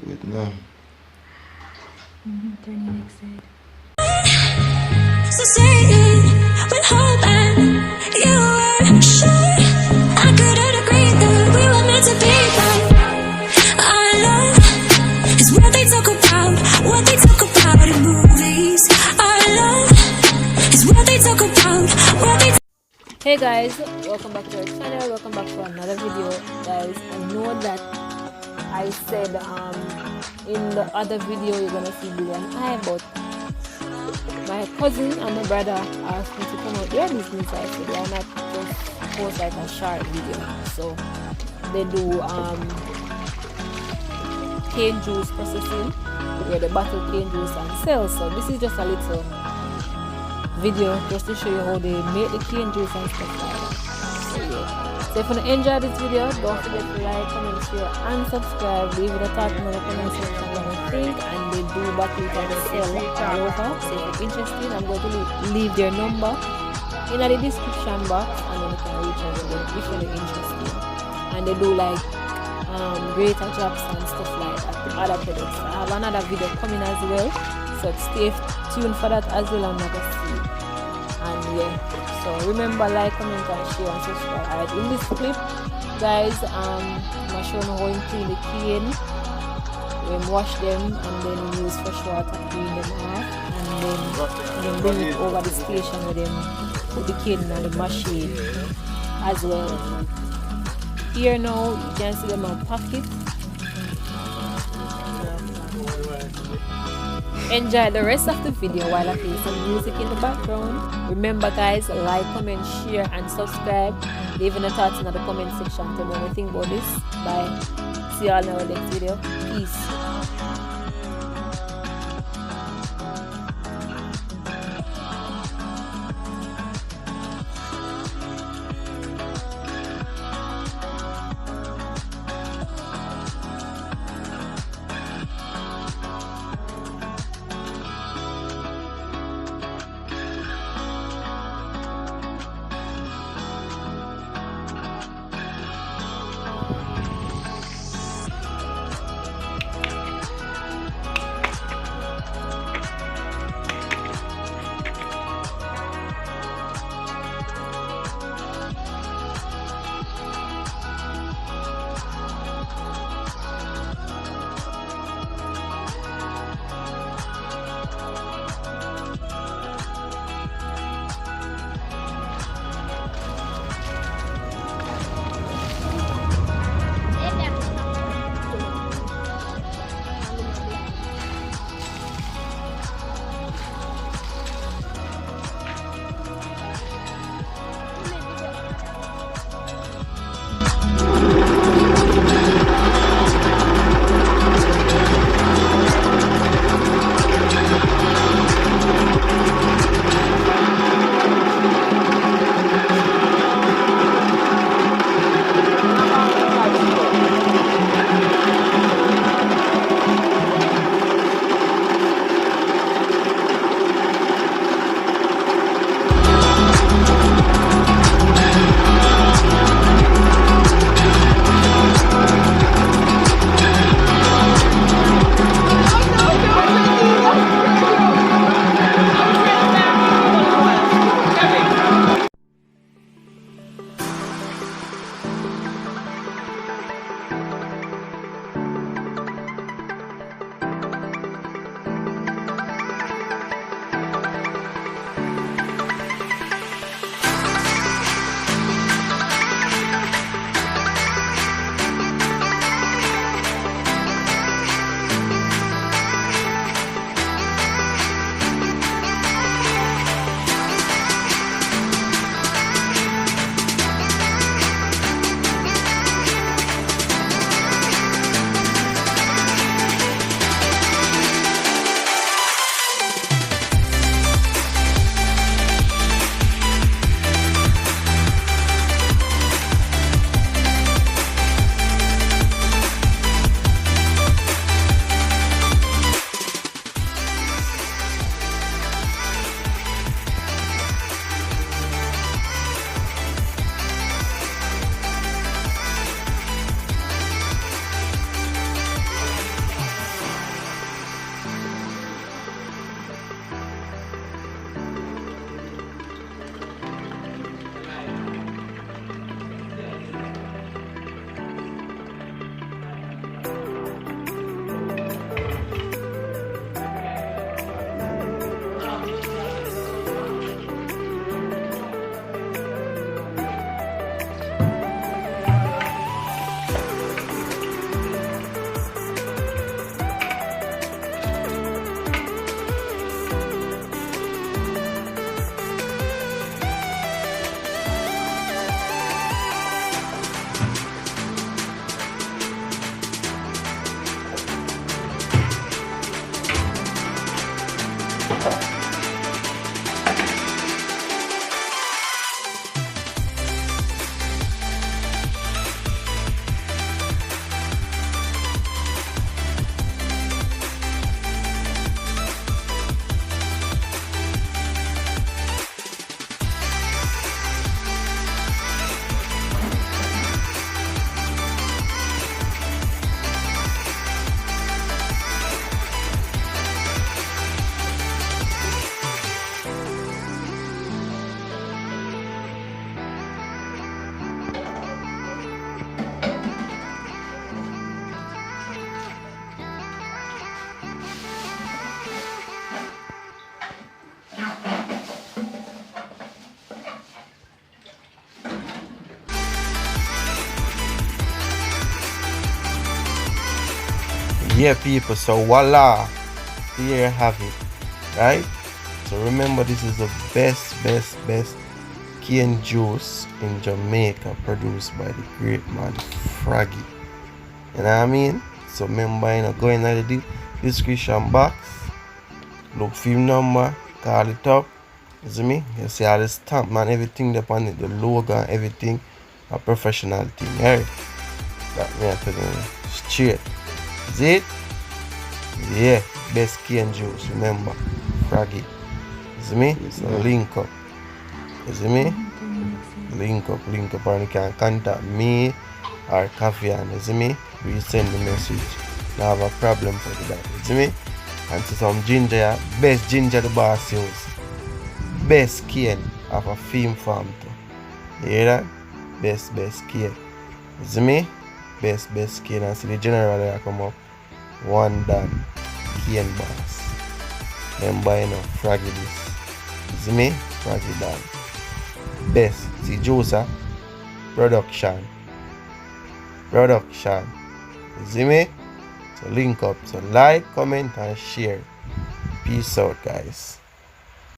Wait now. Turn your next side. So say it with hope and you were sure I couldn't agree that we were meant to be, but our love is what they talk about in movies. Our love is what they talk about. Hey guys, welcome back to our channel. Welcome back to another video, guys. I know that I said in the other video you're gonna see Billy and I, but my cousin and my brother asked me to come out their business. I said why not just post like a short video. So they do cane juice processing, where they bottle cane juice and sell. So this is just a little video just to show you how they make the cane juice and stuff like that. So yeah. So if you enjoy this video, don't forget to like, comment, share and subscribe. Leave it a thought in the comment section what you think, and they do bottle it and sell all over. So if you're interested, I'm going to leave their number in the description box, and then you can reach out to them if you're interested. And they do like greater drops and stuff like that, other products. I have another video coming as well, so stay tuned for that as well. I'm not gonna see. And yeah, so remember, like, comment and share and subscribe. Alright, in this clip, guys, I'm gonna show you how to clean the cane. Wash them and then use fresh water, clean them off, and then bring it over the station with them, put the cane and the machine as well. Here now you can see them on pocket. Enjoy the rest of the video while I play some music in the background. Remember guys, like, comment, share and subscribe. Leave in the thoughts in the comment section. Tell me what you think about this. Bye. See you all in our next video. Peace. Yeah, people, so voila, here you have it, right? So remember, this is the best cane juice in Jamaica, produced by the great man Froggy. You know what I mean? So remember, you know, go in the description box, look for him number, call it up. You see me? You see all the stamp, man, everything upon it, the logo and everything, a professional thing, right? That me I tell you straight. Is it? Yeah, best cane juice, remember, Froggy. You see me? So link up. You see me? Link up, and you can contact me or Cavian, you see me? We send the message. Now have a problem for that, you see me? And to some ginger, best ginger the boss use. Best cane of a film farm too. You hear that? Best cane. You see me? Best cane. And see the general that come up. One done. Cane boss. Remember, you know, Froggy this. You see me? Froggy done. Best. See juicer. Production. You see me? So link up. So like, comment and share. Peace out, guys.